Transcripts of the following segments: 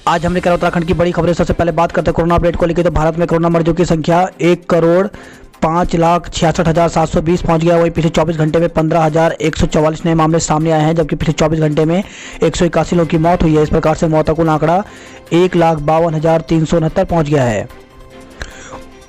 आज हमने करा उत्तराखंड की बड़ी खबरें। सबसे पहले बात करते हैं कोरोना अपडेट को लेकर। तो भारत में कोरोना मरीजों की संख्या 1,05,66,720 पहुंच गया। वहीं पिछले 24 घंटे में 15,144 नए मामले सामने आए हैं, जबकि पिछले 24 घंटे में 181 लोगों की मौत हुई है। इस प्रकार से मौतों का कुल आंकड़ा 1,52,369 पहुंच गया है।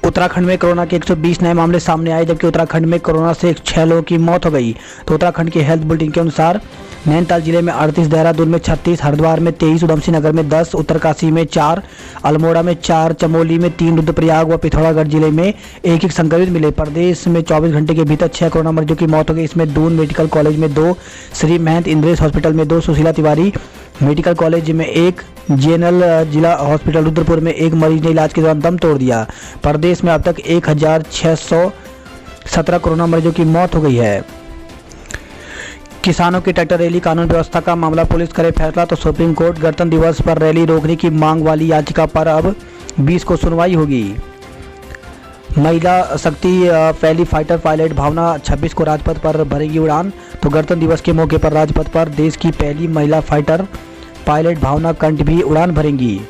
उत्तराखंड में कोरोना के 120 नए मामले सामने आए, जबकि उत्तराखंड में कोरोना से 6 लोगों की मौत हो गई। तो उत्तराखंड के हेल्थ बुलेटिन के अनुसार नैनीताल जिले में 38, देहरादून में 36, हरिद्वार में 23, उधमसिंह नगर में 10, उत्तरकाशी में 4, अल्मोड़ा में 4, चमोली में 3, रुद्रप्रयाग व पिथौरागढ़ जिले में एक संक्रमित मिले। प्रदेश में 24 घंटे के भीतर 6 कोरोना मरीजों की मौत हो गई। इसमें दून मेडिकल कॉलेज में 2, श्री महंत इंद्रेश हॉस्पिटल में 2, सुशीला तिवारी मेडिकल कॉलेज में 1, जीएनएल जिला हॉस्पिटल रुद्रपुर में 1 मरीज ने इलाज के दौरान दम तोड़ दिया। प्रदेश में अब तक 1,617 कोरोना मरीजों की मौत हो गई है। किसानों की ट्रैक्टर रैली, कानून व्यवस्था का मामला, पुलिस करे फैसला। तो सुप्रीम कोर्ट गणतंत्र दिवस पर रैली रोकने की मांग वाली याचिका पर अब 20 को सुनवाई होगी। महिला शक्ति पहली फाइटर पायलट भावना 26 को राजपथ पर भरेगी उड़ान। तो गणतंत्र दिवस के मौके पर राजपथ पर देश की पहली महिला फाइटर पायलट भावना कंठ भी उड़ान भरेंगी।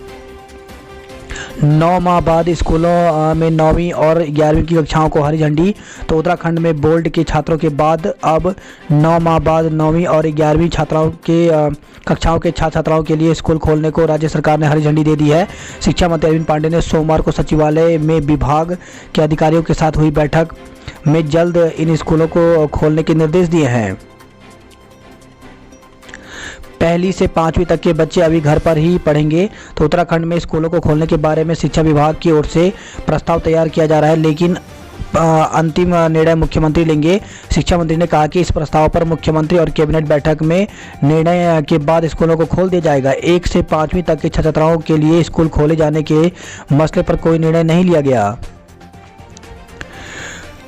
9 माह बाद स्कूलों में 9वीं और 11वीं की कक्षाओं को हरी झंडी। तो उत्तराखंड में बोर्ड के छात्रों के बाद अब 9 माह बाद 9वीं और 11वीं छात्राओं के कक्षाओं के छात्र छात्राओं के लिए स्कूल खोलने को राज्य सरकार ने हरी झंडी दे दी है। शिक्षा मंत्री अरविंद पांडे ने सोमवार को सचिवालय में विभाग के अधिकारियों के साथ हुई बैठक में जल्द इन स्कूलों को खोलने के निर्देश दिए हैं। पहली से 5वीं तक के बच्चे अभी घर पर ही पढ़ेंगे। तो उत्तराखंड में स्कूलों को खोलने के बारे में शिक्षा विभाग की ओर से प्रस्ताव तैयार किया जा रहा है, लेकिन अंतिम निर्णय मुख्यमंत्री लेंगे। शिक्षा मंत्री ने कहा कि इस प्रस्ताव पर मुख्यमंत्री और कैबिनेट बैठक में निर्णय के बाद स्कूलों को खोल दिया जाएगा। 1 से 5वीं तक के छात्र छात्राओं के लिए स्कूल खोले जाने के मसले पर कोई निर्णय नहीं लिया गया।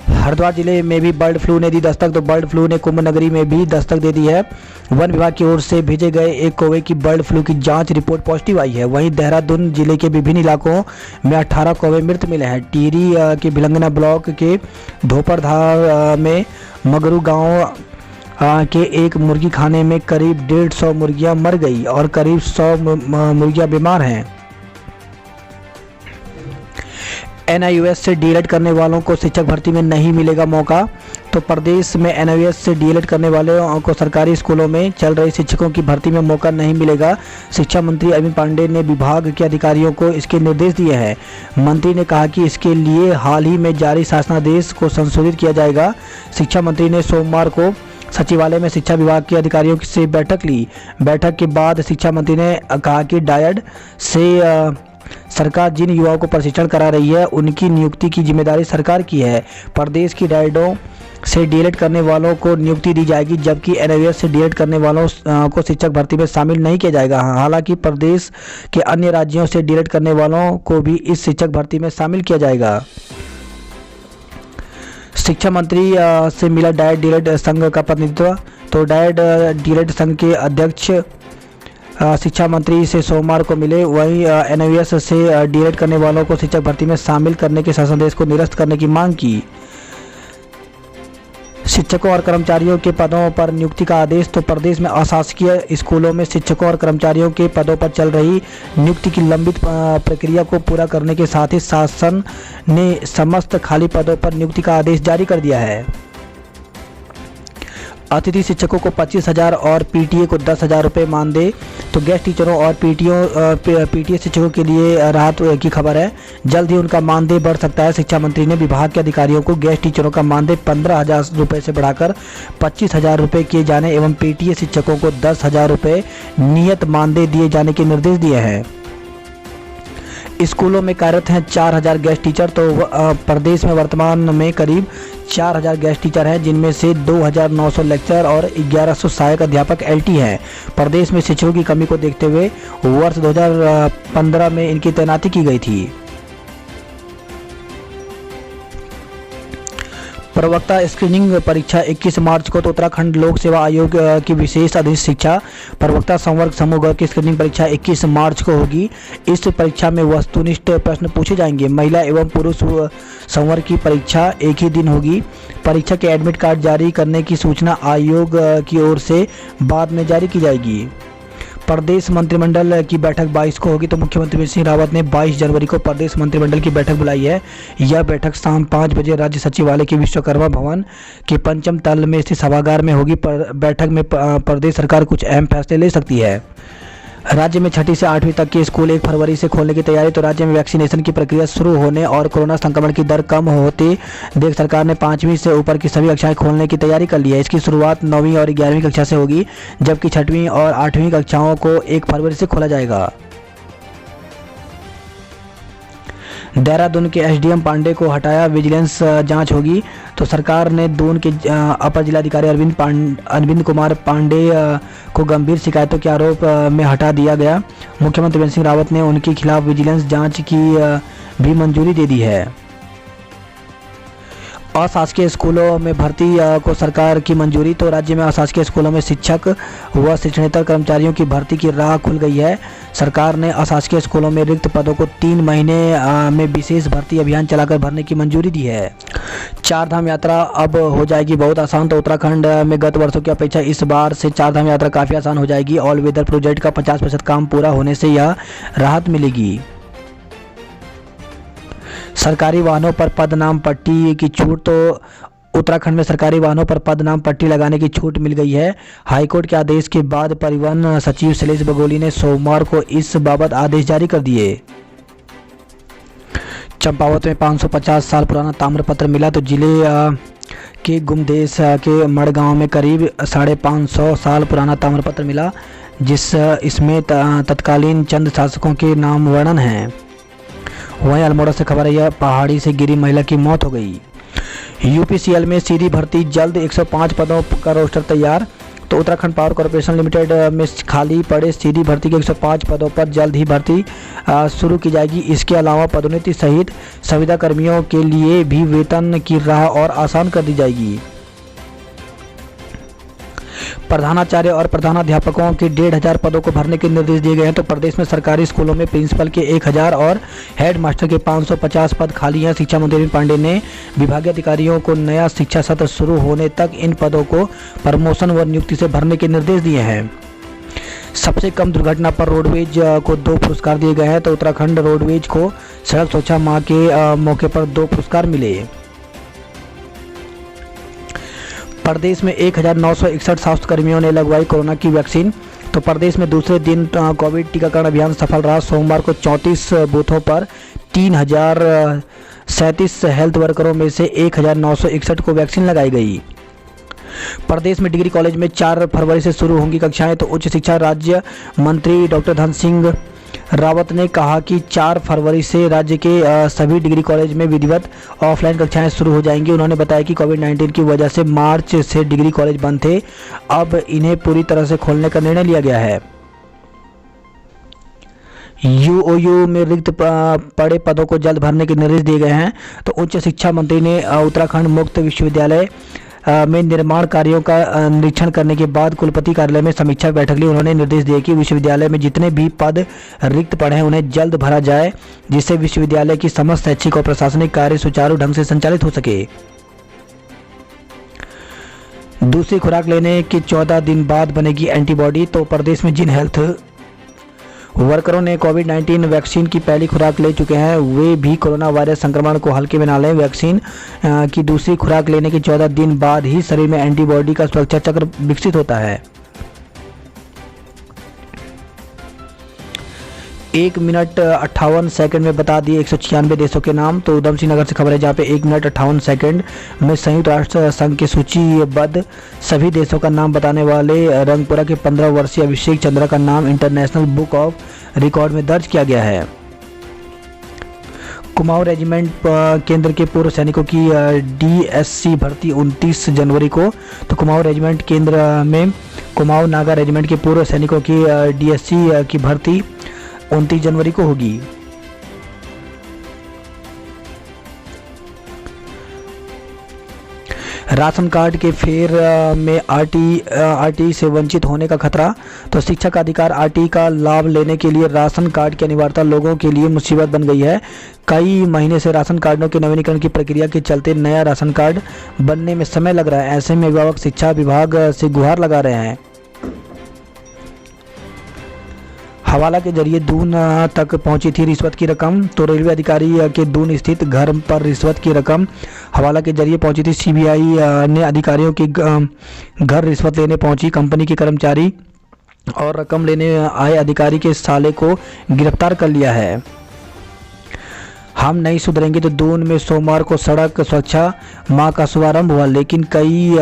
हरिद्वार जिले में भी बर्ड फ्लू ने दी दस्तक। तो बर्ड फ्लू ने कुंभ नगरी में भी दस्तक दे दी है। वन विभाग की ओर से भेजे गए एक कौवे की बर्ड फ्लू की जांच रिपोर्ट पॉजिटिव आई है। वहीं देहरादून जिले के विभिन्न इलाकों में 18 कौवे मृत मिले हैं। टिहरी के भिलंगना ब्लॉक के धोपरधार में मगरू गांव के एक मुर्गी खाने में करीब 150 मुर्गियां मर गई और करीब 100 मुर्गियां बीमार हैं। एनआईओएस से डीएलएड करने वालों को शिक्षक भर्ती में नहीं मिलेगा मौका। तो प्रदेश में एनआईओएस से डीएलएड करने वालों को सरकारी स्कूलों में चल रही शिक्षकों की भर्ती में मौका नहीं मिलेगा। शिक्षा मंत्री अरविंद पांडे ने विभाग के अधिकारियों को इसके निर्देश दिए हैं। मंत्री ने कहा कि इसके लिए हाल ही में जारी शासनादेश को संशोधित किया जाएगा। शिक्षा मंत्री ने सोमवार को सचिवालय में शिक्षा विभाग के अधिकारियों से बैठक ली। बैठक के बाद शिक्षा मंत्री ने कहा कि डायड से सरकार जिन युवाओं को प्रशिक्षण करा रही है उनकी नियुक्ति की जिम्मेदारी सरकार की है। प्रदेश की डायडों से डीएलएड करने वालों को नियुक्ति दी जाएगी, जबकि एनआईओएस से डीएलएड करने वालों को शिक्षक भर्ती में शामिल नहीं किया जाएगा। हालांकि प्रदेश के अन्य राज्यों से डीएलएड करने वालों को भी इस शिक्षक भर्ती में शामिल किया जाएगा। शिक्षा मंत्री से मिला डायट डीएलएड संघ का प्रतिनिधित्व। तो डायट डीएलएड संघ के अध्यक्ष शिक्षा मंत्री से सोमवार को मिले। वहीं एनआईओएस से डीएलएड करने वालों को शिक्षक भर्ती में शामिल करने के शासनादेश को निरस्त करने की मांग की। शिक्षकों और कर्मचारियों के पदों पर नियुक्ति का आदेश। तो प्रदेश में अशासकीय स्कूलों में शिक्षकों और कर्मचारियों के पदों पर चल रही नियुक्ति की लंबित प्रक्रिया को पूरा करने के साथ ही शासन ने समस्त खाली पदों पर नियुक्ति का आदेश जारी कर दिया है। अतिथि शिक्षकों को 25,000 और पीटीए को 10,000 रुपये मानदेय। तो गेस्ट टीचरों और पीटीए शिक्षकों के लिए राहत की खबर है, जल्द ही उनका मानदेय बढ़ सकता है। शिक्षा मंत्री ने विभाग के अधिकारियों को गेस्ट टीचरों का मानदेय 15,000 रुपये से बढ़ाकर 25,000 रुपये किए जाने एवं पीटीए शिक्षकों को 10,000 रुपये नियत मानदेय दिए जाने के निर्देश दिए हैं। स्कूलों में कार्यरत हैं 4,000 गेस्ट टीचर। तो प्रदेश में वर्तमान में करीब 4,000 गेस्ट टीचर हैं, जिनमें से 2,900 लेक्चर और 1,100 सहायक अध्यापक एलटी हैं। प्रदेश में शिक्षकों की कमी को देखते हुए वर्ष 2015 में इनकी तैनाती की गई थी। प्रवक्ता स्क्रीनिंग परीक्षा 21 मार्च को। तो उत्तराखंड लोक सेवा आयोग की विशेष अधिक शिक्षा प्रवक्ता संवर्ग समूह की स्क्रीनिंग परीक्षा 21 मार्च को होगी। इस परीक्षा में वस्तुनिष्ठ प्रश्न पूछे जाएंगे। महिला एवं पुरुष संवर्ग की परीक्षा एक ही दिन होगी। परीक्षा के एडमिट कार्ड जारी करने की सूचना आयोग की ओर से बाद में जारी की जाएगी। प्रदेश मंत्रिमंडल की बैठक 22 को होगी। तो मुख्यमंत्री त्रिवेंद्र सिंह रावत ने 22 जनवरी को प्रदेश मंत्रिमंडल की बैठक बुलाई है। यह बैठक शाम 5 बजे राज्य सचिवालय के विश्वकर्मा भवन के पंचम तल में स्थित सभागार में होगी। बैठक में प्रदेश सरकार कुछ अहम फैसले ले सकती है। राज्य में 6ठी से 8वीं तक के स्कूल 1 फरवरी से खोलने की तैयारी। तो राज्य में वैक्सीनेशन की प्रक्रिया शुरू होने और कोरोना संक्रमण की दर कम होते देख सरकार ने 5वीं से ऊपर की सभी कक्षाएं खोलने की तैयारी कर ली है। इसकी शुरुआत 9वीं और 11वीं कक्षा से होगी, जबकि 6वीं और 8वीं कक्षाओं को 1 फरवरी से खोला जाएगा। देहरादून के एसडीएम पांडे को हटाया, विजिलेंस जांच होगी। तो सरकार ने दून के अपर जिलाधिकारी अरविंद कुमार पांडे को गंभीर शिकायतों के आरोप में हटा दिया गया। मुख्यमंत्री त्रिवेंद्र सिंह रावत ने उनके खिलाफ विजिलेंस जांच की भी मंजूरी दे दी है। अशासकीय स्कूलों में भर्ती को सरकार की मंजूरी। तो राज्य में अशासकीय स्कूलों में शिक्षक व शिक्षणेतर कर्मचारियों की भर्ती की राह खुल गई है। सरकार ने अशासकीय स्कूलों में रिक्त पदों को 3 महीने में विशेष भर्ती अभियान चलाकर भरने की मंजूरी दी है। 4 धाम यात्रा अब हो जाएगी बहुत आसान। तो उत्तराखंड में गत वर्षों की अपेक्षा इस बार से 4 धाम यात्रा काफ़ी आसान हो जाएगी। ऑल वेदर प्रोजेक्ट का 50% काम पूरा होने से यह राहत मिलेगी। सरकारी वाहनों पर पदनाम पट्टी की छूट। तो उत्तराखंड में सरकारी वाहनों पर पदनाम पट्टी लगाने की छूट मिल गई है। हाईकोर्ट के आदेश के बाद परिवहन सचिव शैलेश बगोली ने सोमवार को इस बाबत आदेश जारी कर दिए। चंपावत में 550 साल पुराना ताम्रपत्र मिला। तो जिले के गुमदेश के मड़गांव में करीब 550 साल पुराना ताम्रपत्र मिला, इसमें तत्कालीन चंद शासकों के नाम वर्णन है। वहीं अल्मोड़ा से खबर है, पहाड़ी से गिरी महिला की मौत हो गई। यूपीसीएल में सीधी भर्ती जल्द, 105 पदों का रोस्टर तैयार। तो उत्तराखंड पावर कॉर्पोरेशन लिमिटेड में खाली पड़े सीधी भर्ती के 105 पदों पर जल्द ही भर्ती शुरू की जाएगी। इसके अलावा पदोन्नति सहित संविदा कर्मियों के लिए भी वेतन की राह और आसान कर दी जाएगी। प्रधानाचार्य और प्रधानाध्यापकों के 1,500 पदों को भरने के निर्देश दिए गए हैं। तो प्रदेश में सरकारी स्कूलों में प्रिंसिपल के 1,000 और हेड मास्टर के 550 पद खाली हैं। शिक्षा मंत्री अरविंद पांडे ने विभागीय अधिकारियों को नया शिक्षा सत्र शुरू होने तक इन पदों को प्रमोशन व नियुक्ति से भरने के निर्देश दिए हैं। सबसे कम दुर्घटना पर रोडवेज को 2 पुरस्कार दिए गए हैं। तो उत्तराखंड रोडवेज को सड़क सुरक्षा माह के मौके पर 2 पुरस्कार मिले। प्रदेश में 1961 स्वास्थ्यकर्मियों ने लगवाई कोरोना की वैक्सीन। तो प्रदेश में दूसरे दिन कोविड टीकाकरण अभियान सफल रहा। सोमवार को 34 बूथों पर 3037 हेल्थ वर्करों में से 1961 को वैक्सीन लगाई गई। प्रदेश में डिग्री कॉलेज में 4 फरवरी से शुरू होंगी कक्षाएं। तो उच्च शिक्षा राज्य मंत्री डॉक्टर धन सिंह रावत ने कहा कि 4 फरवरी से राज्य के सभी डिग्री कॉलेज में विधिवत ऑफलाइन कक्षाएं शुरू हो जाएंगी। उन्होंने बताया कि कोविड-19 की वजह से मार्च से डिग्री कॉलेज बंद थे, अब इन्हें पूरी तरह से खोलने का निर्णय लिया गया है। यूओयू में रिक्त पड़े पदों को जल्द भरने के निर्देश दिए गए हैं। तो उच्च शिक्षा मंत्री ने उत्तराखंड मुक्त विश्वविद्यालय में निर्माण कार्यों का निरीक्षण करने के बाद कुलपति कार्यालय में समीक्षा बैठक ली। उन्होंने निर्देश दिए कि विश्वविद्यालय में जितने भी पद रिक्त पड़े हैं उन्हें जल्द भरा जाए, जिससे विश्वविद्यालय की समस्त शैक्षिक और प्रशासनिक कार्य सुचारू ढंग से संचालित हो सके। दूसरी खुराक लेने के 14 दिन बाद बनेगी एंटीबॉडी। तो प्रदेश में जिन हेल्थ वर्करों ने कोविड-19 वैक्सीन की पहली खुराक ले चुके हैं, वे भी कोरोना वायरस संक्रमण को हल्के में ना लें। वैक्सीन की दूसरी खुराक लेने के 14 दिन बाद ही शरीर में एंटीबॉडी का सुरक्षा चक्र विकसित होता है। 1 मिनट 58 सेकंड में बता दिए 196 देशों के नाम। तो उधम सिंह नगर से खबर है, जहाँ पे 1 मिनट 58 सेकंड में संयुक्त राष्ट्र संघ के सूचीबद्ध सभी देशों का नाम बताने वाले रंगपुरा के 15 वर्षीय अभिषेक चंद्रा का नाम इंटरनेशनल बुक ऑफ रिकॉर्ड में दर्ज किया गया है। कुमाऊं रेजिमेंट केंद्र के पूर्व सैनिकों की डीएससी भर्ती 29 जनवरी को। तो कुमाऊं रेजिमेंट केंद्र में कुमाऊं नागा रेजिमेंट के पूर्व सैनिकों की डीएससी की भर्ती 29 जनवरी को होगी। राशन कार्ड के फेर में आरटी से वंचित होने का खतरा। तो शिक्षा का अधिकार आरटी का लाभ लेने के लिए राशन कार्ड की अनिवार्यता लोगों के लिए मुसीबत बन गई है। कई महीने से राशन कार्डों के नवीनीकरण की प्रक्रिया के चलते नया राशन कार्ड बनने में समय लग रहा है। ऐसे में अभिभावक शिक्षा विभाग से गुहार लगा रहे हैं। हवाला के जरिए दून तक पहुंची थी रिश्वत की रकम। तो रेलवे अधिकारी के दून स्थित घर पर रिश्वत की रकम हवाला के जरिए पहुंची थी। सीबीआई ने अधिकारियों के घर रिश्वत लेने पहुंची कंपनी के कर्मचारी और रकम लेने आए अधिकारी के साले को गिरफ्तार कर लिया है। हम नहीं सुधरेंगे तो दून में सोमवार को सड़क सुरक्षा माह का शुभारंभ हुआ, लेकिन कई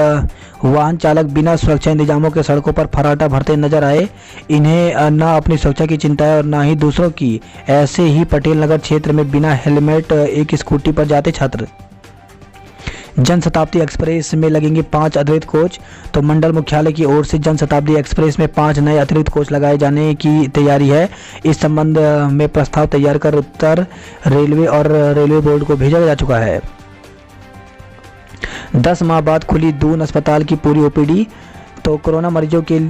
वाहन चालक बिना सुरक्षा इंतजामों के सड़कों पर फर्राटा भरते नजर आए। इन्हें ना अपनी सुरक्षा की चिंता है और ना ही दूसरों की। ऐसे ही पटेल नगर क्षेत्र में बिना हेलमेट एक स्कूटी पर जाते छात्र। जनशताब्दी एक्सप्रेस में लगेंगे 5 अतिरिक्त कोच। तो मंडल मुख्यालय की ओर से जनशताब्दी एक्सप्रेस में 5 नए अतिरिक्त कोच लगाए जाने की तैयारी है। इस संबंध में प्रस्ताव तैयार कर उत्तर रेलवे और रेलवे बोर्ड को भेजा जा चुका है। 10 माह बाद खुली दून अस्पताल की पूरी ओपीडी। तो कोरोना मरीजों के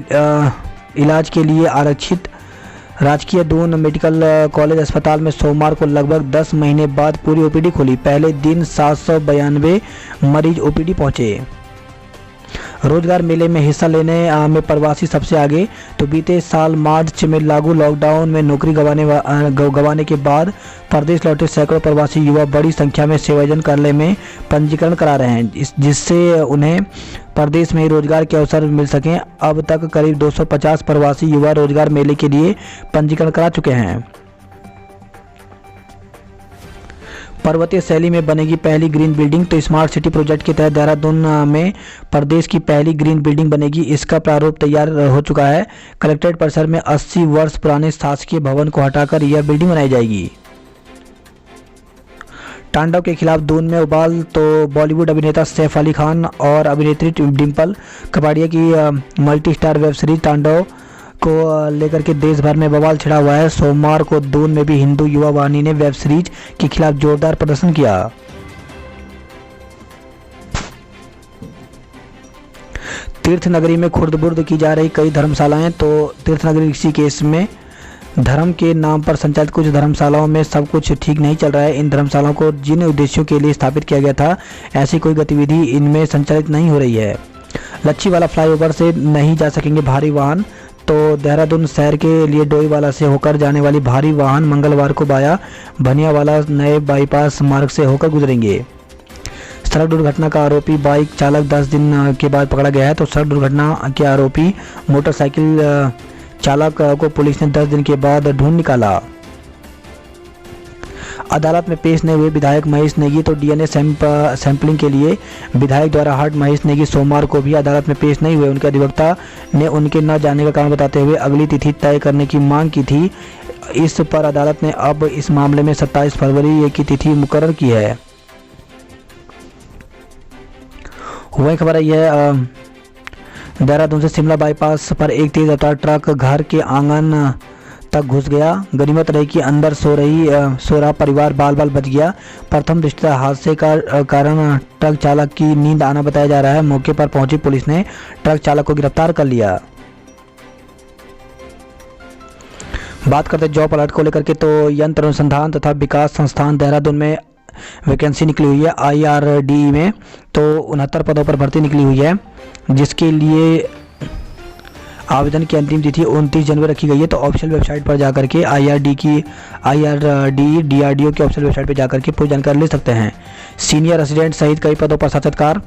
इलाज के लिए आरक्षित राजकीय दून मेडिकल कॉलेज अस्पताल में सोमवार को लगभग 10 महीने बाद पूरी ओपीडी खुली। पहले दिन 792 मरीज ओपीडी पहुंचे। रोजगार मेले में हिस्सा लेने में प्रवासी सबसे आगे। तो बीते साल मार्च में लागू लॉकडाउन में नौकरी गंवाने के बाद प्रदेश लौटे सैकड़ों प्रवासी युवा बड़ी संख्या में सेवायोजन कार्यालय में पंजीकरण करा रहे हैं, जिससे उन्हें प्रदेश में रोजगार के अवसर मिल सकें। अब तक करीब 250 प्रवासी युवा रोजगार मेले के लिए पंजीकरण करा चुके हैं। पर्वतीय शैली में बनेगी पहली ग्रीन बिल्डिंग। तो स्मार्ट सिटी प्रोजेक्ट के तहत देहरादून में प्रदेश की पहली ग्रीन बिल्डिंग बनेगी। इसका प्रारूप तैयार हो चुका है। कलेक्ट्रेट परिसर में 80 वर्ष पुराने शासकीय भवन को हटाकर यह बिल्डिंग बनाई जाएगी। तांडव के खिलाफ दून में उबाल। तो बॉलीवुड अभिनेता सैफ अली खान और अभिनेत्री डिम्पल कपाड़िया की मल्टी स्टार वेब सीरीज तांडव को लेकर के देश भर में बवाल छिड़ा हुआ है। सोमवार को दून में भी हिंदू युवा वाहिनी ने वेब सीरीज के खिलाफ जोरदार प्रदर्शन किया। तीर्थ नगरी में खुर्द-बुर्द की जा रही कई धर्मशालाएं। तो तीर्थ नगरी ऋषिकेश में धर्म के नाम पर संचालित कुछ धर्मशालाओं में सब कुछ ठीक नहीं चल रहा है। इन धर्मशालाओं को जिन उद्देश्यों के लिए स्थापित किया गया था, ऐसी कोई गतिविधि इनमें संचालित नहीं हो रही है। लच्छीवाला फ्लाईओवर से नहीं जा सकेंगे भारी वाहन। तो देहरादून शहर के लिए डोईवाला से होकर जाने वाली भारी वाहन मंगलवार को बाया भनियावाला नए बाईपास मार्ग से होकर गुजरेंगे। सड़क दुर्घटना का आरोपी बाइक चालक 10 दिन के बाद पकड़ा गया है। तो सड़क दुर्घटना के आरोपी मोटरसाइकिल चालक को पुलिस ने 10 दिन के बाद ढूंढ निकाला। अदालत में पेश नहीं हुए विधायक महेश नेगी। तो डीएनए सैंपलिंग के लिए विधायक द्वारा हट महेश नेगी सोमवार को भी अदालत में पेश नहीं हुए। उनके अधिवक्ता ने उनके न जाने का कारण बताते हुए अगली तिथि तय करने की मांग की थी। इस पर अदालत ने अब इस मामले में 27 फरवरी की तिथि मुकर्रर की है। वही खबर है यह देहरादून से शिमला बाईपास पर एक तेज रफ्तार ट्रक घर के आंगन तक घुस गया। गनीमत रही कि अंदर सो रहा परिवार बाल बाल बच गया। प्रथम दृष्टया हादसे का कारण ट्रक चालक की नींद आना बताया जा रहा है। मौके पर पहुंची पुलिस ने ट्रक चालक को गिरफ्तार कर लिया। बात करते जॉब अलर्ट को लेकर के। तो यंत्र अनुसंधान तथा विकास संस्थान देहरादून में वैकेंसी निकली हुई है। IRDE में तो 69 पदों पर भर्ती निकली हुई है, जिसके लिए आवेदन की अंतिम तिथि 29 जनवरी रखी गई है। तो ऑफिशियल वेबसाइट पर जाकर के IRDE DRDO की ऑफिशियल वेबसाइट पर जाकर के पूरी जानकारी ले सकते हैं। सीनियर रेसिडेंट सहित कई पदों पर साक्षात्कार।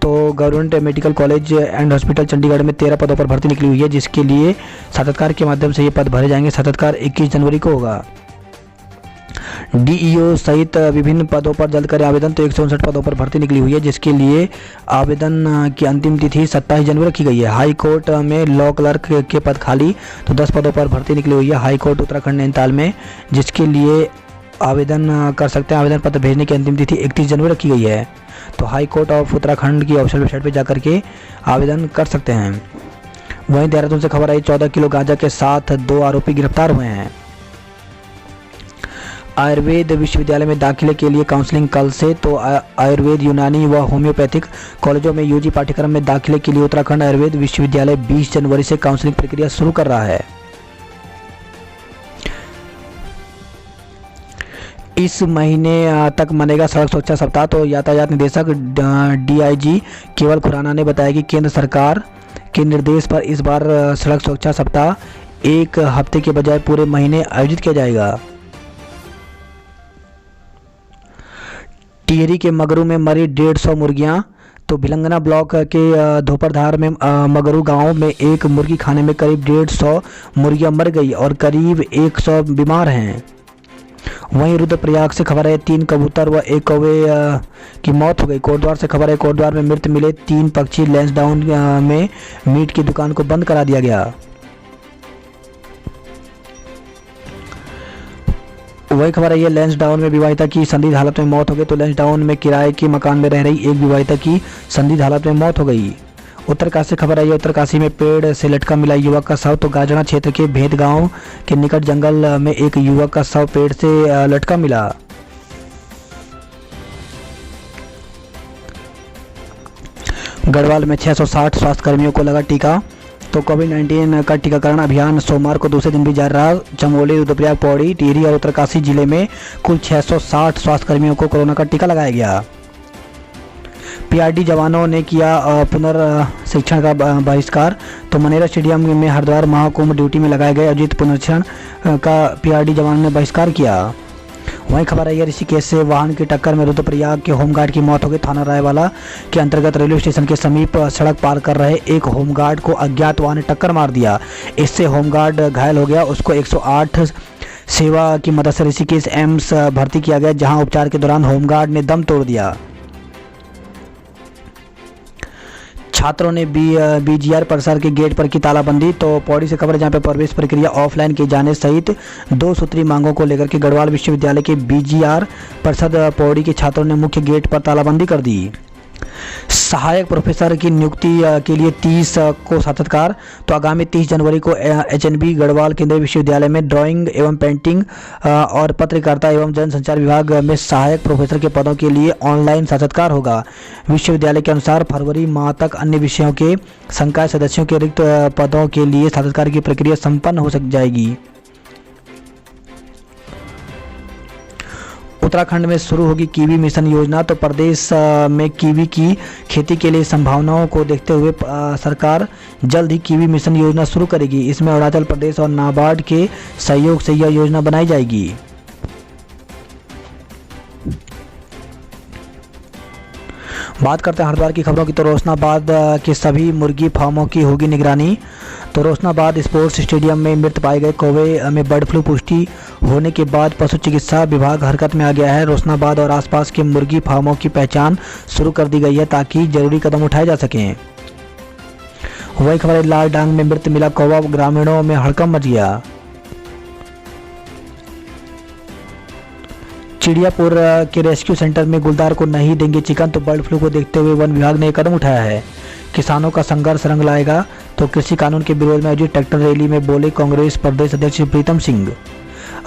तो government medical college and hospital Chandigarh में 13 पदों पर भर्ती निकली हुई है, जिसके लिए साक्षात्कार के माध्यम से ये पद भरे जाएंगे। साक्षात्कार 21 जनवरी को होगा। DEO सहित विभिन्न पदों पर जल्द करें आवेदन। तो 159 पदों पर भर्ती निकली हुई है, जिसके लिए आवेदन की अंतिम तिथि 27 जनवरी रखी गई है। हाई कोर्ट में लॉ क्लर्क के पद खाली। तो 10 पदों पर भर्ती निकली हुई है हाई कोर्ट उत्तराखंड नैनीताल में, जिसके लिए आवेदन कर सकते हैं। आवेदन पत्र भेजने की अंतिम तिथि 31 जनवरी रखी गई है। तो हाई कोर्ट ऑफ उत्तराखंड की ऑफिशियल वेबसाइट पर जाकर के आवेदन कर सकते हैं। वहीं देहरादून से खबर आई 14 किलो गांजा के साथ 2 आरोपी गिरफ्तार हुए हैं। आयुर्वेद विश्वविद्यालय में दाखिले के लिए काउंसलिंग कल से। तो आयुर्वेद, यूनानी व होम्योपैथिक कॉलेजों में UG पाठ्यक्रम में दाखिले के लिए उत्तराखंड आयुर्वेद विश्वविद्यालय 20 जनवरी से काउंसलिंग प्रक्रिया शुरू कर रहा है। इस महीने तक मनेगा सड़क सुरक्षा सप्ताह। तो यातायात निदेशक DIG केवल खुराना ने बताया कि केंद्र सरकार के निर्देश पर इस बार सड़क सुरक्षा सप्ताह एक हफ्ते के बजाय पूरे महीने आयोजित किया जाएगा। टिहरी के मगरू में मरी 150 मुर्गियां। तो भिलंगना ब्लॉक के धोपरधार में मगरू गांव में एक मुर्गी खाने में करीब 150 मुर्गियां मर गई और करीब 100 बीमार हैं। वहीं रुद्रप्रयाग से खबर है 3 कबूतर व 1 कौवे की मौत हो गई। कोटद्वार से खबर है कोटद्वार में मृत मिले 3 पक्षी। लैंसडाउन में मीट की दुकान को बंद करा दिया गया। वही खबर है ये लैंसडाउन में विवाहिता की संदिग्ध हालत में मौत हो गई। तो लैंसडाउन में किराए के मकान में रह रही एक विवाहिता की संदिग्ध हालत में मौत हो गई। उत्तरकाशी से खबर है ये उत्तरकाशी में पेड़ से लटका मिला युवक का शव। तो गाजड़ा क्षेत्र के भेद गांव के निकट जंगल में एक युवक का शव पेड़ से लटका मिला। गढ़वाल में 660 स्वास्थ्य कर्मियों को लगा टीका। तो कोविड-19 का टीकाकरण अभियान सोमवार को दूसरे दिन भी जारी रहा। चमोली, रुद्रप्रयाग, पौड़ी, टिहरी और उत्तरकाशी जिले में कुल 660 स्वास्थ्य कर्मियों को कोरोना का टीका लगाया गया। पीआरडी जवानों ने किया पुनर्शिक्षण का बहिष्कार। तो मनेरा स्टेडियम में हरिद्वार महाकुंभ ड्यूटी में लगाए गए अजित पुनर्शिक्षण का पीआरडी जवानों ने बहिष्कार किया। वहीं खबर है ऋषिकेश से वाहन की टक्कर में रुद्रप्रयाग के होमगार्ड की मौत हो गई। थाना रायवाला के अंतर्गत रेलवे स्टेशन के समीप सड़क पार कर रहे एक होमगार्ड को अज्ञात वाहन ने टक्कर मार दिया। इससे होमगार्ड घायल हो गया। उसको 108 सेवा की मदद से ऋषिकेश एम्स भर्ती किया गया, जहां उपचार के दौरान होमगार्ड ने दम तोड़ दिया। छात्रों ने बीजीआर परिसर के गेट पर की तालाबंदी। तो पौड़ी से खबर जहां पे प्रवेश प्रक्रिया ऑफलाइन किए जाने सहित 2 सूत्री मांगों को लेकर के गढ़वाल विश्वविद्यालय के बीजीआर परिषद पौड़ी के छात्रों ने मुख्य गेट पर तालाबंदी कर दी। सहायक प्रोफेसर की नियुक्ति के लिए 30 को साक्षात्कार। तो आगामी 30 जनवरी को एचएनबी गढ़वाल केंद्रीय विश्वविद्यालय में ड्राइंग एवं पेंटिंग और पत्रकारिता एवं जनसंचार विभाग में सहायक प्रोफेसर के पदों के लिए ऑनलाइन साक्षात्कार होगा। विश्वविद्यालय के अनुसार फरवरी माह तक अन्य विषयों के संकाय सदस्यों के रिक्त पदों के लिए साक्षात्कार की प्रक्रिया संपन्न हो जाएगी। उत्तराखंड में शुरू होगी कीवी मिशन योजना। तो प्रदेश में कीवी की खेती के लिए संभावनाओं को देखते हुए सरकार जल्द ही कीवी मिशन योजना शुरू करेगी। इसमें अरुणाचल प्रदेश और नाबार्ड के सहयोग से यह योजना बनाई जाएगी। बात करते हैं हरिद्वार की खबरों की। तो रोशनाबाद के सभी मुर्गी फार्मों की होगी निगरानी। तो रोशनाबाद स्पोर्ट्स स्टेडियम में मृत पाए गए कौवे में बर्ड फ्लू पुष्टि होने के बाद पशु चिकित्सा विभाग हरकत में आ गया है। रोशनाबाद और आसपास के मुर्गी फार्मों की पहचान शुरू कर दी गई है ताकि जरूरी कदम उठाए जा सकें। वही खबर है लाल डांग में मृत मिला कौवा, ग्रामीणों में हड़कंप मच गया। चिड़ियापुर के रेस्क्यू सेंटर में गुलदार को नहीं देंगे चिकन। तो बर्ड फ्लू को देखते हुए वन विभाग ने कदम उठाया है। किसानों का संघर्ष रंग लाएगा। तो कृषि कानून के विरोध में आयोजित ट्रैक्टर रैली में बोले कांग्रेस प्रदेश अध्यक्ष प्रीतम सिंह।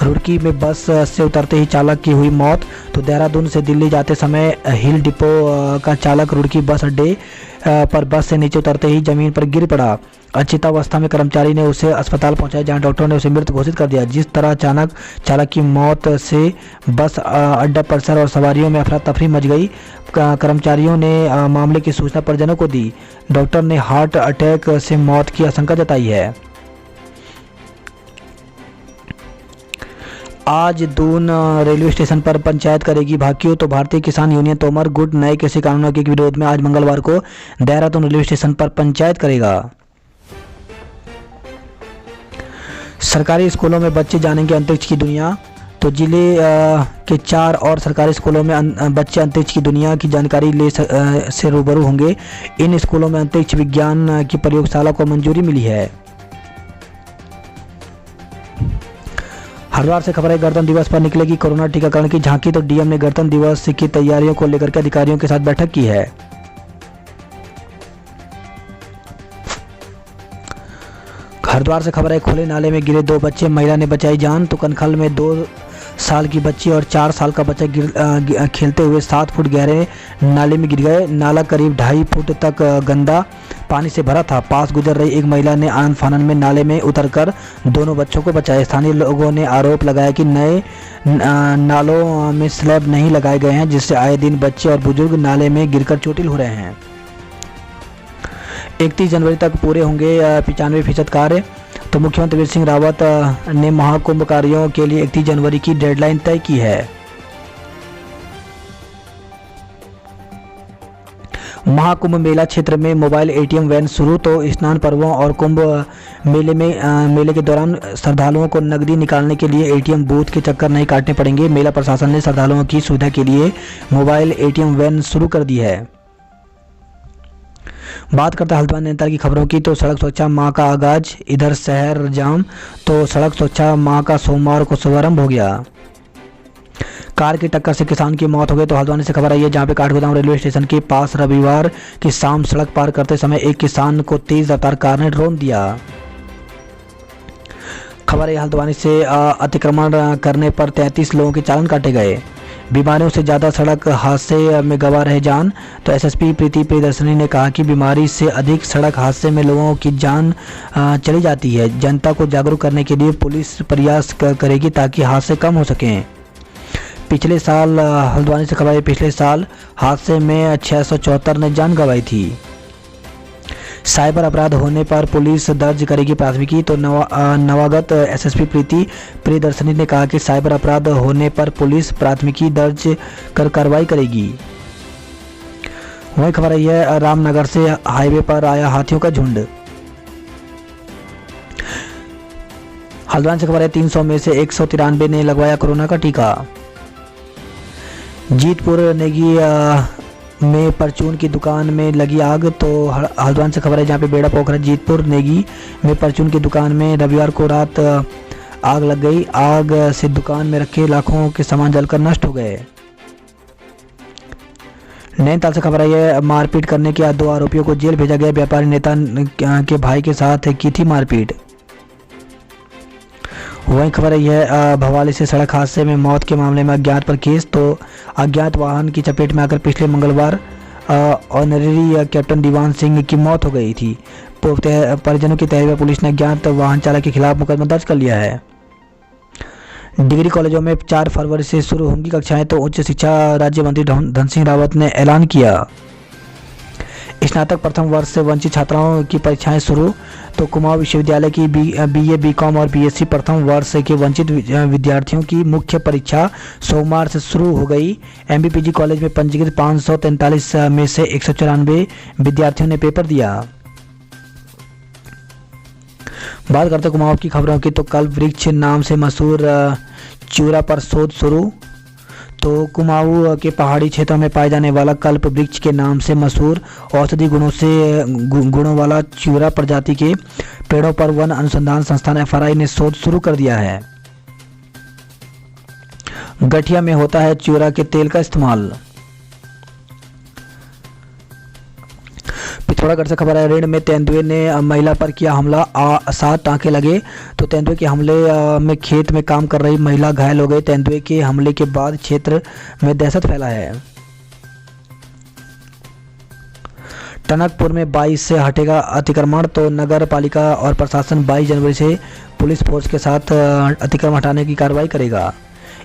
रुड़की में बस से उतरते ही चालक की हुई मौत। तो देहरादून से दिल्ली जाते समय हिल डिपो का चालक रुड़की बस अड्डे पर बस से नीचे उतरते ही जमीन पर गिर पड़ा। अचेतावस्था में कर्मचारी ने उसे अस्पताल पहुंचाया, जहां डॉक्टरों ने उसे मृत घोषित कर दिया। जिस तरह अचानक चालक की मौत से बस अड्डा परिसर और सवारियों में अफरा तफरी मच गई। कर्मचारियों ने मामले की सूचना परिजनों को दी। डॉक्टर ने हार्ट अटैक से मौत की आशंका जताई है। आज दून रेलवे स्टेशन पर पंचायत करेगी भाकियों। तो भारतीय किसान यूनियन तोमर गुट नए कृषि कानूनों के विरोध में आज मंगलवार को देहरादून रेलवे स्टेशन पर पंचायत करेगा। सरकारी स्कूलों में बच्चे जानेंगे अंतरिक्ष की दुनिया। तो जिले के 4 और सरकारी स्कूलों में बच्चे अंतरिक्ष की दुनिया की जानकारी से रूबरू होंगे। इन स्कूलों में अंतरिक्ष विज्ञान की प्रयोगशाला को मंजूरी मिली है। हरिद्वार से खबर है गणतंत्र दिवस पर निकलेगी कोरोना टीकाकरण की झांकी। तो डीएम ने गणतंत्र दिवस की तैयारियों को लेकर के अधिकारियों के साथ बैठक की है। हरिद्वार से खबर है खुले नाले में गिरे 2 बच्चे, महिला ने बचाई जान। तो कनखल में 2 साल की बच्ची और 4 साल का बच्चा खेलते हुए 7 फुट गहरे नाले में गिर गए। नाला करीब 2.5 फुट तक गंदा पानी से भरा था। पास गुजर रही एक महिला ने आन फानन में नाले में उतरकर दोनों बच्चों को बचाया। स्थानीय लोगों ने आरोप लगाया कि नए नालों में स्लैब नहीं लगाए गए हैं, जिससे आए दिन बच्चे और बुजुर्ग नाले में गिरकर चोटिल हो रहे हैं। 31 जनवरी तक पूरे होंगे 95% कार्य। तो मुख्यमंत्री त्रिवेंद्र सिंह रावत ने महाकुंभ कार्यों के लिए 31 जनवरी की डेडलाइन तय की है। महाकुंभ मेला क्षेत्र में मोबाइल एटीएम वैन शुरू। तो स्नान पर्वों और कुंभ मेले के दौरान श्रद्धालुओं को नकदी निकालने के लिए एटीएम बूथ के चक्कर नहीं काटने पड़ेंगे। मेला प्रशासन ने श्रद्धालुओं की सुविधा के लिए मोबाइल एटीएम वैन शुरू कर दी है। बात करते हैं हल्द्वानी नैनीताल की खबरों की। तो सड़क सुरक्षा माह का आगाज, इधर शहर जाम। तो सड़क सुरक्षा माह का सोमवार को शुभारंभ हो गया। कार की टक्कर से किसान की मौत हो गई। तो हल्द्वानी से खबर आई है, जहां पे काठगोदाम रेलवे स्टेशन के पास रविवार की शाम सड़क पार करते समय एक किसान को तेज रफ्तार कार ने रौंद दिया। खबर है हल्द्वानी से, अतिक्रमण करने पर 33 लोगों के चालान काटे गए। बीमारियों से ज़्यादा सड़क हादसे में गंवा रहे जान। तो एसएसपी प्रीति प्रियदर्शनी ने कहा कि बीमारी से अधिक सड़क हादसे में लोगों की जान चली जाती है। जनता को जागरूक करने के लिए पुलिस प्रयास करेगी ताकि हादसे कम हो सकें। पिछले साल हल्द्वानी से खबर, पिछले साल हादसे में 674 ने जान गंवाई थी। साइबर अपराध होने पर पुलिस दर्ज करेगी प्राथमिकी। तो नवागत एसएसपी प्रीति प्रियदर्शनी ने कहा कि साइबर अपराध होने पर पुलिस प्राथमिकी दर्ज कर कार्रवाई करेगी। वही खबर आई है, रामनगर से हाईवे पर आया हाथियों का झुंड। हल्द्वानी से खबर है, 300 में से 193 ने लगवाया कोरोना का टीका। जीतपुर नेगी में परचून की दुकान में लगी आग। तो हल्द्वानी से खबर है, जहाँ पे बेड़ा पोखरा जीतपुर नेगी में परचून की दुकान में रविवार को रात आग लग गई। आग से दुकान में रखे लाखों के सामान जलकर नष्ट हो गए। नैनीताल से खबर आई है, मारपीट करने के 2 आरोपियों को जेल भेजा गया। व्यापारी नेता के भाई के साथ की थी मारपीट। वहीं खबर आई है, भवाली से सड़क हादसे में मौत के मामले में अज्ञात पर केस। तो अज्ञात वाहन की चपेट में आकर पिछले मंगलवार ऑनरेरी कैप्टन दीवान सिंह की मौत हो गई थी। परिजनों की तहरीर पर पुलिस ने अज्ञात वाहन चालक के खिलाफ मुकदमा दर्ज कर लिया है। डिग्री कॉलेजों में 4 फरवरी से शुरू होंगी कक्षाएं। तो उच्च शिक्षा राज्य मंत्री धन सिंह रावत ने ऐलान किया। स्नातक प्रथम वर्ष से वंचित छात्राओं की परीक्षाएं शुरू। तो कुमाऊं विश्वविद्यालय की बीए, बीकॉम और बीएससी प्रथम वर्ष के वंचित विद्यार्थियों की मुख्य परीक्षा सोमवार से शुरू हो गई। एमबीपीजी कॉलेज में पंजीकृत 543 में से 194 विद्यार्थियों ने पेपर दिया। बात करते कुमाऊं की खबरों की। तो कल्प वृक्ष नाम से मशहूर चूरा पर शोध शुरू। तो कुमाऊं के पहाड़ी क्षेत्रों में पाए जाने वाला कल्प वृक्ष के नाम से मशहूर औषधि गुणों वाला चूरा प्रजाति के पेड़ों पर वन अनुसंधान संस्थान एफआरआई ने शोध शुरू कर दिया है। गठिया में होता है चूरा के तेल का इस्तेमाल। पिथौरागढ़ से खबर है, ऋण में तेंदुए ने महिला पर किया हमला, 7 टांके लगे। तो तेंदुए के हमले में खेत में काम कर रही महिला घायल हो गई। तेंदुए के हमले के बाद क्षेत्र में दहशत फैला है। टनकपुर में 22 से हटेगा अतिक्रमण। तो नगर पालिका और प्रशासन 22 जनवरी से पुलिस फोर्स के साथ अतिक्रमण हटाने की कार्रवाई करेगा।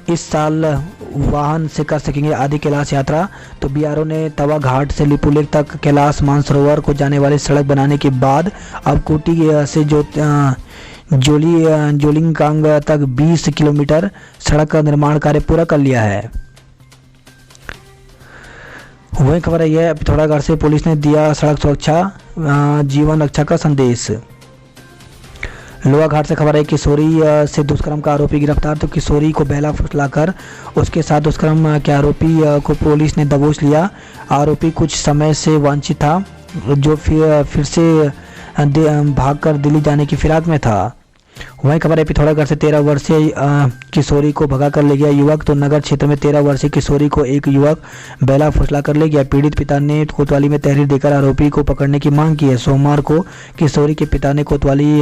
इस साल वाहन से कर सकेंगे आदि कैलाश यात्रा। तो बीआरओ ने तवा घाट से लिपुलेख तक कैलाश मानसरोवर को जाने वाली सड़क बनाने के बाद अब कोटी से जोलिंगकांग तक 20 किलोमीटर सड़क का निर्माण कार्य पूरा कर लिया है। वही खबर है, पिथौरागढ़ से पुलिस ने दिया सड़क सुरक्षा जीवन रक्षा का संदेश। लोहाघाट से खबर है, किशोरी से दुष्कर्म का आरोपी गिरफ्तार। तो किशोरी को बहला फुसलाकर उसके साथ दुष्कर्म के आरोपी को पुलिस ने दबोच लिया। आरोपी कुछ समय से वांछित था, जो फिर से भागकर दिल्ली जाने की फिराक में था। वहीं खबर है, पिथौरागढ़ से 13 वर्षीय किशोरी को भगा कर ले गया युवक। तो नगर क्षेत्र में 13 वर्षीय किशोरी को एक युवक बेला फुसला कर ले गया। पीड़ित पिता ने कोतवाली में तहरीर देकर आरोपी को पकड़ने की मांग की है। सोमवार को किशोरी के पिता ने कोतवाली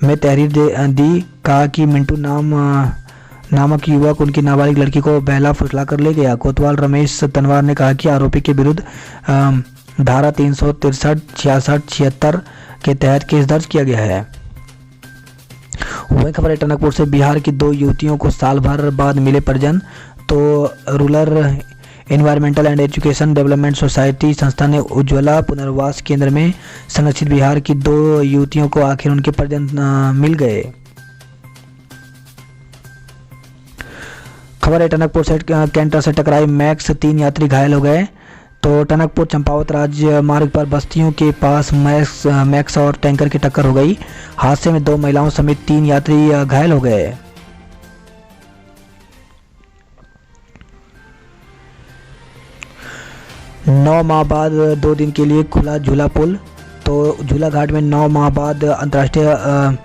में तहरीर दी, कहा कि मिंटू नामक युवक उनकी नाबालिग लड़की को बेला फुसला कर ले गया। कोतवाल रमेश तनवार ने कहा कि आरोपी के विरुद्ध धारा 363, 66, 76 के तहत केस दर्ज किया गया है। वही खबर है, टनकपुर से बिहार की 2 युवतियों को साल भर बाद मिले परिजन। तो rural environmental and education development society संस्था ने उज्ज्वला पुनर्वास केंद्र में संरक्षित बिहार की 2 युवतियों को आखिर उनके परिजन मिल गए। खबर है टनकपुर से कैंटर से टकराई मैक्स, 3 यात्री घायल हो गए। तो टनकपुर चंपावत राज्य मार्ग पर बस्तियों के पास मैक्स और टैंकर की टक्कर हो गई। हादसे में 2 महिलाओं समेत 3 यात्री घायल हो गए। नौ माह बाद 2 दिन के लिए खुला झूला पुल। तो झूला घाट में 9 माह बाद अंतर्राष्ट्रीय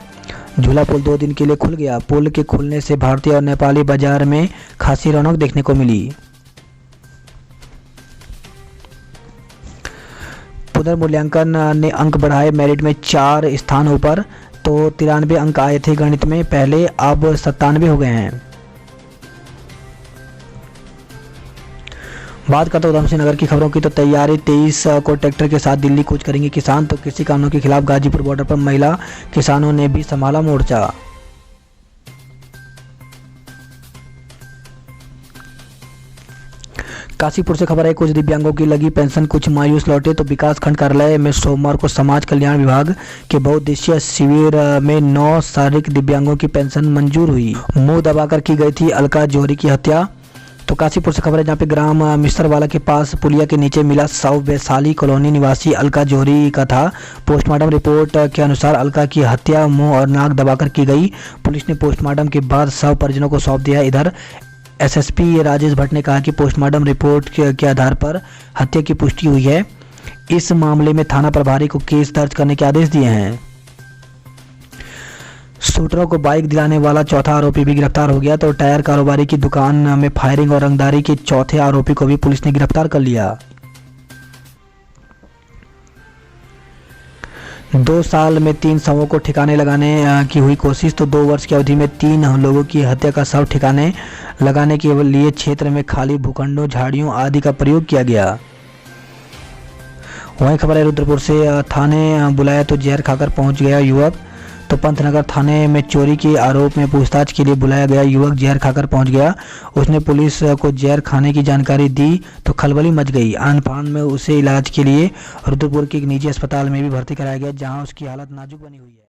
झूला पुल 2 दिन के लिए खुल गया। पुल के खुलने से भारतीय और नेपाली बाजार में खासी रौनक देखने को मिली। पुनर्मूल्यांकन ने अंक बढ़ाए, मेरिट में 4 स्थान ऊपर। तो 93 अंक आए थे गणित में पहले, अब 97 हो गए हैं। बात करते उधमसिंह नगर की खबरों की। तो तैयारी 23 को ट्रैक्टर के साथ दिल्ली कूच करेंगे किसान। तो कृषि कानूनों के खिलाफ गाजीपुर बॉर्डर पर महिला किसानों ने भी संभाला मोर्चा। काशीपुर से खबर है, कुछ दिव्यांगों की लगी पेंशन, कुछ मायूस लौटे। तो विकास खंड कार्यालय में सोमवार को समाज कल्याण विभाग के बहुउद्देशीय शिविर में 9 शारीरिक दिव्यांगों की पेंशन मंजूर हुई। मुंह दबाकर की गई थी अलका जौहरी की हत्या। तो काशीपुर से खबर है, जहाँ पे ग्राम मिस्रवाला के पास पुलिया के नीचे मिला शव वैशाली कॉलोनी निवासी अलका जौहरी का था। पोस्टमार्टम रिपोर्ट के अनुसार अलका की हत्या मुंह और नाक दबाकर की गई। पुलिस ने पोस्टमार्टम के बाद शव परिजनों को सौंप दिया। इधर एसएसपी राजेश भट्ट ने कहा कि पोस्टमार्टम रिपोर्ट के आधार पर हत्या की पुष्टि हुई है। इस मामले में थाना प्रभारी को केस दर्ज करने के आदेश दिए हैं। शूटरों को बाइक दिलाने वाला चौथा आरोपी भी गिरफ्तार हो गया। तो टायर कारोबारी की दुकान में फायरिंग और रंगदारी के चौथे आरोपी को भी पुलिस ने गिरफ्तार कर लिया। 2 साल में 3 शवों को ठिकाने लगाने की हुई कोशिश। तो 2 वर्ष की अवधि में 3 लोगों की हत्या का शव ठिकाने लगाने के लिए क्षेत्र में खाली भूखंडों, झाड़ियों आदि का प्रयोग किया गया। वहीं खबर है, रुद्रपुर से थाने बुलाया तो जहर खाकर पहुंच गया युवक। तो पंतनगर थाने में चोरी के आरोप में पूछताछ के लिए बुलाया गया युवक जहर खाकर पहुंच गया। उसने पुलिस को जहर खाने की जानकारी दी तो खलबली मच गई। आन फान में उसे इलाज के लिए रुद्रपुर के एक निजी अस्पताल में भी भर्ती कराया गया, जहां उसकी हालत नाजुक बनी हुई है।